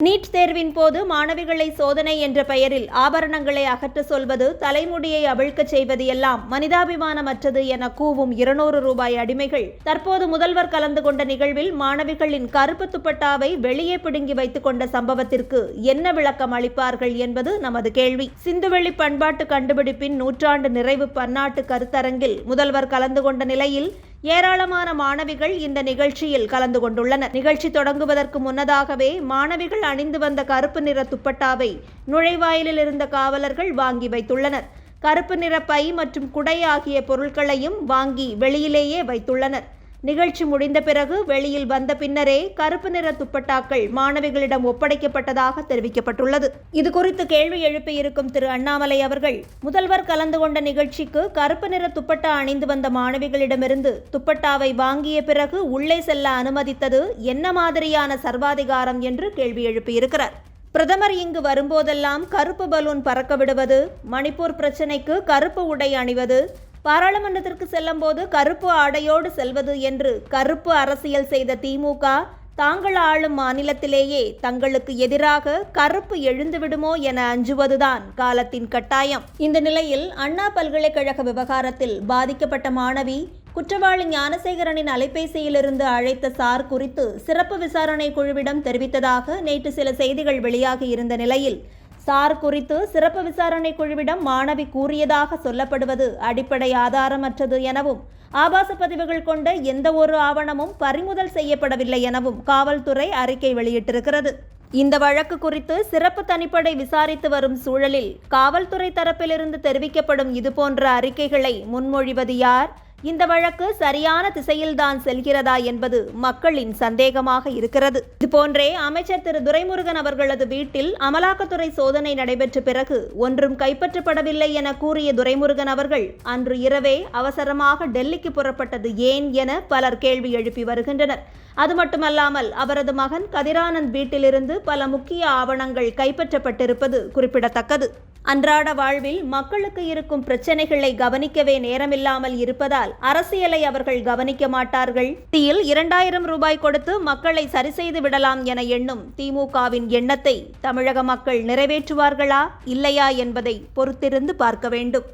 NEET தேர்வின் போது மாணவிகளை சோதனை என்ற பெயரில் ஆபரணங்களை அகற்ற சொல்வது, தலைமுடியை அவிழ்க்கச் செய்வது எல்லாம் மனிதாபிமானமற்றது என கூவும் 200 ரூபாய் அடிமைகள் தற்போது முதல்வர் கலந்து கொண்ட நிகழ்வில் மாணவிகளின் கருப்பு துப்பட்டாவை வெளியே பிடுங்கி வைத்துக் கொண்ட சம்பவத்திற்கு என்ன விளக்கம் அளிப்பார்கள் என்பது நமது கேள்வி. சிந்துவெளி பண்பாட்டு கண்டுபிடிப்பின் நூற்றாண்டு நிறைவு பன்னாட்டு கருத்தரங்கில் முதல்வர் கலந்து கொண்ட நிலையில் ஏராளமான மாணவிகள் இந்த நிகழ்ச்சியில் கலந்து கொண்டுள்ளனர். நிகழ்ச்சி தொடங்குவதற்கு முன்னதாகவே மாணவிகள் அணிந்து வந்த கருப்பு நிற துப்பட்டாவை நுழைவாயிலில் இருந்த காவலர்கள் வாங்கி வைத்துள்ளனர். கருப்பு நிற பை மற்றும் குடை ஆகிய பொருட்களையும் வாங்கி வெளியிலேயே வைத்துள்ளனர். நிகழ்ச்சி முடிந்த பிறகு வெளியில் வந்த பின்னரே கருப்பு நிற துப்பட்டாக்கள் மாணவிகளிடம் ஒப்படைக்கப்பட்டதாக தெரிவிக்கப்பட்டுள்ளது. இதுகுறித்து கேள்வி எழுப்பியிருக்கும் திரு அண்ணாமலை அவர்கள், முதல்வர் கலந்து கொண்ட நிகழ்ச்சிக்கு கருப்பு நிற துப்பட்டா அணிந்து வந்த மாணவிகளிடமிருந்து துப்பட்டாவை வாங்கிய பிறகு உள்ளே செல்ல அனுமதித்தது என்ன மாதிரியான சர்வாதிகாரம் என்று கேள்வி எழுப்பியிருக்கிறார். பிரதமர் இங்கு வரும்போதெல்லாம் கருப்பு பலூன் பறக்க விடுவது, மணிப்பூர் பிரச்சினைக்கு கருப்பு உடை அணிவது, பாராளுமன்றத்திற்கு செல்லும் போது கருப்பு ஆடையோடு செல்வது என்று கருப்பு அரசியல் செய்த திமுக தாங்கள் ஆளும் மாநிலத்திலேயே தங்களுக்கு எதிராக கருப்பு எழுந்துவிடுமோ என அஞ்சுவதுதான் காலத்தின் கட்டாயம். இந்த நிலையில் அண்ணா பல்கலைக்கழக விவகாரத்தில் பாதிக்கப்பட்ட மாணவி குற்றவாளி ஞானசேகரனின் அலைபேசியிலிருந்து அழைத்த சார் குறித்து சிறப்பு விசாரணை குழுவிடம் தெரிவித்ததாக நேற்று சில செய்திகள் வெளியாகி இருந்த நிலையில், சார் குறித்து சிறப்பு விசாரணை குழுவிடம் மாணவி கூறியதாக சொல்லப்படுவது அடிப்படை ஆதாரமற்றது எனவும், ஆபாச பதிவுகள் கொண்ட எந்த ஒரு ஆவணமும் பறிமுதல் செய்யப்படவில்லை எனவும் காவல்துறை அறிக்கை வெளியிட்டிருக்கிறது. இந்த வழக்கு குறித்து சிறப்பு தனிப்படை விசாரித்து வரும் சூழலில் காவல்துறை தரப்பிலிருந்து தெரிவிக்கப்படும் இதுபோன்ற அறிக்கைகளை முன்மொழிவது யார்? இந்த வழக்கு சரியான திசையில்தான் செல்கிறதா என்பது மக்களின் சந்தேகமாக இருக்கிறது. இதுபோன்றே அமைச்சர் திரு துரைமுருகன் அவர்களது வீட்டில் அமலாக்கத்துறை சோதனை நடைபெற்ற பிறகு ஒன்றும் கைப்பற்றப்படவில்லை என கூறிய துரைமுருகன் அவர்கள் அன்று இரவே அவசரமாக டெல்லிக்கு புறப்பட்டது ஏன் என பலர் கேள்வி எழுப்பி வருகின்றனர். அது மட்டுமல்லாமல் அவரது மகன் கதிரானந்த் வீட்டிலிருந்து பல முக்கிய ஆவணங்கள் கைப்பற்றப்பட்டிருப்பது குறிப்பிடத்தக்கது. அன்றாட வாழ்வில் மக்களுக்கு இருக்கும் பிரச்சனைகளை கவனிக்கவே நேரமில்லாமல் இருப்பதால் அரசியலை அவர்கள் கவனிக்க மாட்டார்கள். 2000 ரூபாய் கொடுத்து மக்களை சரி செய்து விடலாம் என எண்ணும் திமுகவின் எண்ணத்தை தமிழக மக்கள் நிறைவேற்றுவார்களா இல்லையா என்பதை பொறுத்திருந்து பார்க்க வேண்டும்.